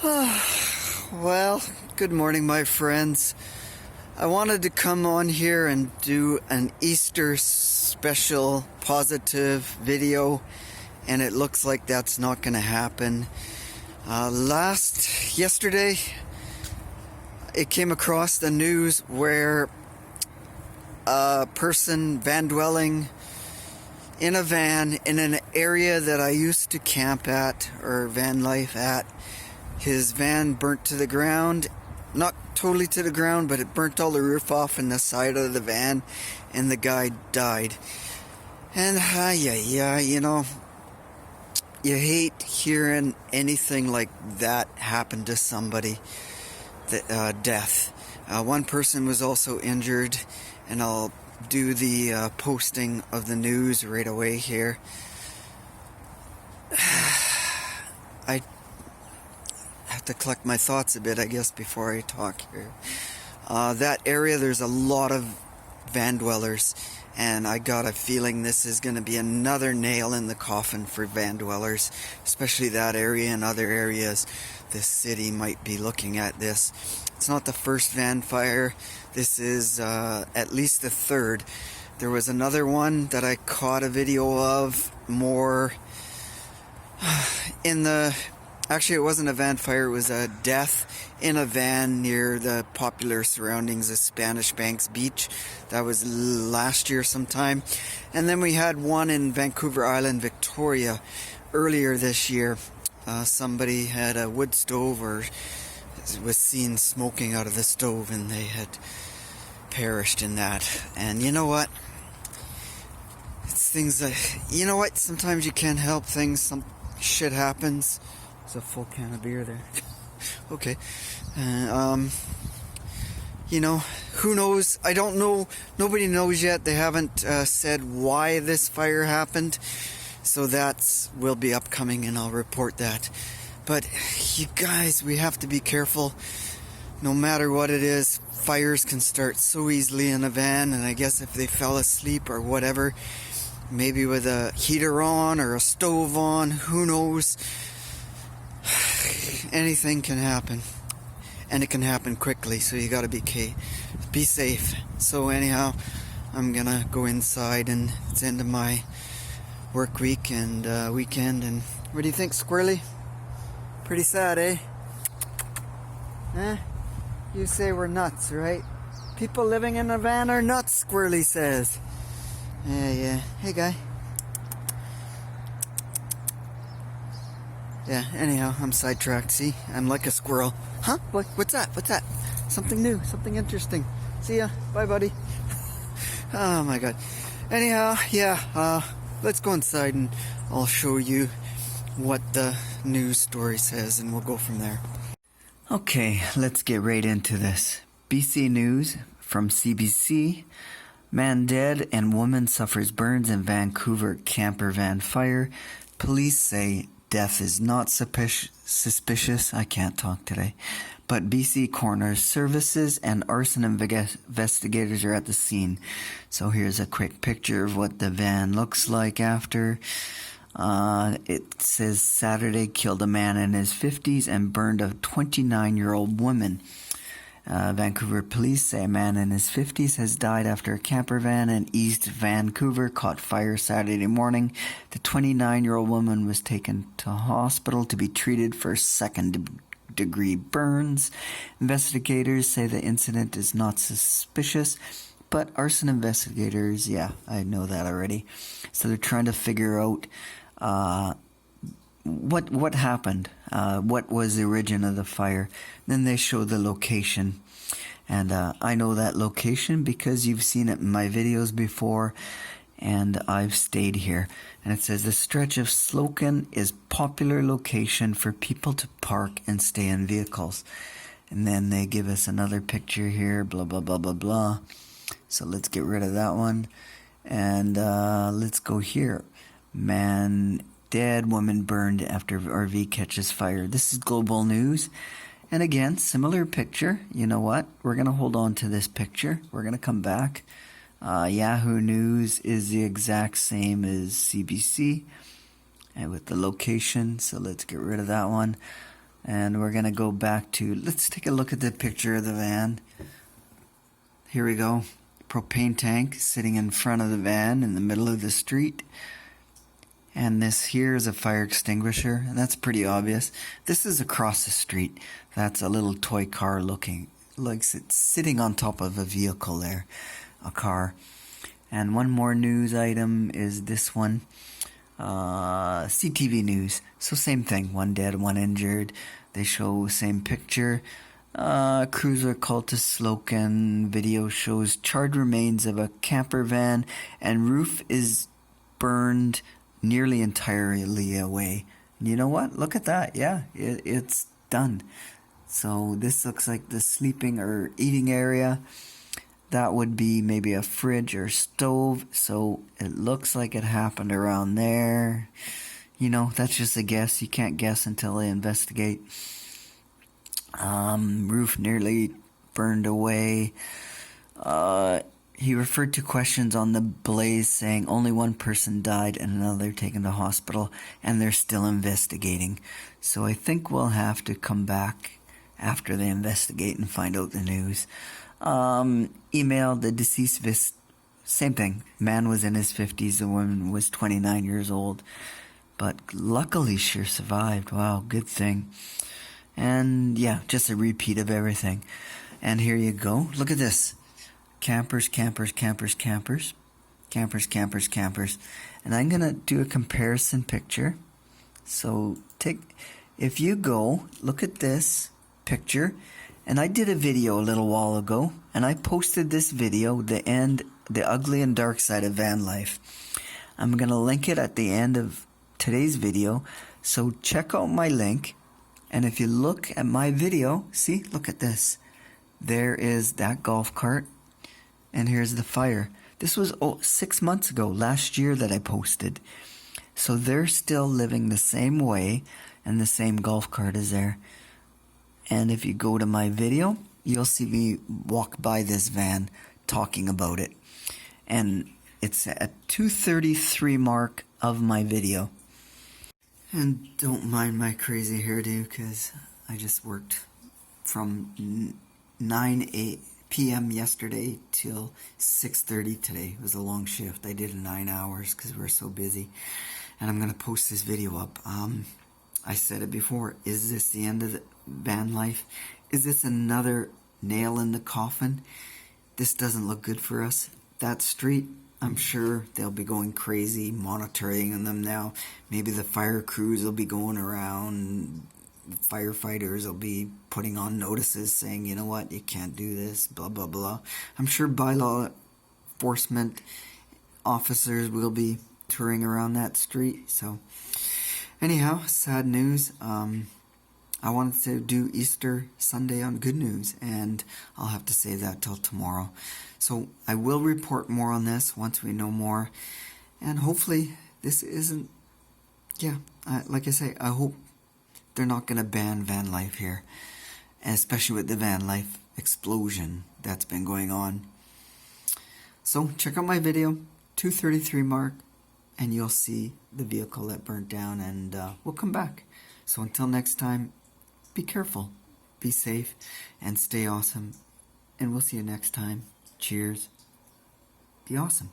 Well, good morning, my friends. I wanted to come on here and do an Easter special positive video, and it looks like that's not going to happen. Yesterday, it came across the news where a person van dwelling in a van in an area that I used to camp at, or van life at. His van burnt to the ground, not totally to the ground, but it burnt all the roof off in the side of the van, and the guy died. And you know, you hate hearing anything like that happen to somebody. Death. One person was also injured, and I'll do the posting of the news right away here. I have to collect my thoughts a bit, I guess, before I talk here. That area, there's a lot of van dwellers, and I got a feeling this is going to be another nail in the coffin for van dwellers, especially that area and other areas. This city might be looking at this. It's not the first van fire. This is at least the third. There was another one that I caught a video of more in the... Actually, it wasn't a van fire. It was a death in a van near the popular surroundings of Spanish Banks Beach. That was last year sometime. And then we had one in Vancouver Island, Victoria, earlier this year. Somebody had a wood stove, or was seen smoking out of the stove, and they had perished in that. And you know what? It's things that, you know what? Sometimes you can't help things. Some shit happens. There's a full can of beer there. Okay. You know, who knows? I don't know. Nobody knows yet. They haven't said why this fire happened. So that will be upcoming, and I'll report that. But you guys, we have to be careful. No matter what it is, fires can start so easily in a van. And I guess if they fell asleep or whatever, maybe with a heater on or a stove on, who knows? Anything can happen, and it can happen quickly, so you gotta be safe. So anyhow, I'm gonna go inside, and it's end of my work week and weekend. And what do you think, Squirrely? Pretty sad, eh? You say we're nuts, right? People living in a van are nuts, Squirrely says. Yeah. Hey, guy. Yeah, anyhow, I'm sidetracked. See, I'm like a squirrel. Huh? What's that? Something new, something interesting. See ya. Bye, buddy. Oh my god. Anyhow, yeah, let's go inside and I'll show you what the news story says, and we'll go from there. Okay, let's get right into this. BC News from CBC. Man dead and woman suffers burns in Vancouver camper van fire. Police say death is not suspicious. I can't talk today. But BC Coroner's Services and arson investigators are at the scene. So here's a quick picture of what the van looks like after. It says Saturday killed a man in his 50s and burned a 29-year-old woman. Vancouver police say a man in his 50s has died after a camper van in East Vancouver caught fire Saturday morning. The 29-year-old woman was taken to hospital to be treated for second-degree burns. Investigators say the incident is not suspicious, but arson investigators, yeah, I know that already. So they're trying to figure out what happened, what was the origin of the fire. Then they show the location, and I know that location because you've seen it in my videos before, and I've stayed here. And it says the stretch of Slocan is popular location for people to park and stay in vehicles. And then they give us another picture here, blah blah blah blah blah. So let's get rid of that one, and let's go here. Man dead, woman burned after RV catches fire. This is Global News. And again, similar picture. You know what? We're going to hold on to this picture. We're going to come back. Yahoo News is the exact same as CBC. And with the location, so let's get rid of that one. And we're gonna go back to, let's take a look at the picture of the van. Here we go. Propane tank sitting in front of the van in the middle of the street. And this here is a fire extinguisher, and that's pretty obvious. This is across the street. That's a little toy car looking like it's sitting on top of a vehicle there, a car. And one more news item is this one. CTV News. So same thing, one dead, one injured. They show same picture. Cruiser called to Slocan. Video shows charred remains of a camper van and roof is burned nearly entirely away. And you know what? Look at that. Yeah, it's done. So this looks like the sleeping or eating area. That would be maybe a fridge or stove. So it looks like it happened around there. You know, that's just a guess. You can't guess until they investigate. Roof nearly burned away. He referred to questions on the blaze saying only one person died and another taken to hospital, and they're still investigating. So I think we'll have to come back after they investigate and find out the news. Email the deceased, same thing. Man was in his 50s, the woman was 29 years old. But luckily she survived. Wow, good thing. And yeah, just a repeat of everything. And here you go. Look at this. Campers, campers, campers, campers. Campers, campers, campers. And I'm going to do a comparison picture. So if you go, look at this picture. And I did a video a little while ago. And I posted this video, the ugly and dark side of van life. I'm going to link it at the end of today's video. So check out my link. And if you look at my video, see, look at this. There is that golf cart. And here's the fire. This was 6 months ago, last year that I posted. So they're still living the same way, and the same golf cart is there. And if you go to my video, you'll see me walk by this van talking about it. And it's at 2:33 mark of my video. And don't mind my crazy hairdo, because I just worked from 9 p.m. yesterday till 6:30 today. It was a long shift. I did 9 hours because we're so busy. And I'm going to post this video up. I said it before. Is this the end of the van life? Is this another nail in the coffin? This doesn't look good for us. That street, I'm sure they'll be going crazy monitoring them now. Maybe the fire crews will be going around. Firefighters will be putting on notices saying, you know what, you can't do this, blah, blah, blah. I'm sure bylaw enforcement officers will be touring around that street. So anyhow, sad news. I wanted to do Easter Sunday on good news, and I'll have to save that till tomorrow. So I will report more on this once we know more. And hopefully this isn't, like I say, I hope they're not going to ban van life here. And especially with the van life explosion that's been going on. So check out my video, 2:33 mark, and you'll see the vehicle that burnt down, and we'll come back. So until next time, be careful, be safe, and stay awesome. And we'll see you next time. Cheers. Be awesome.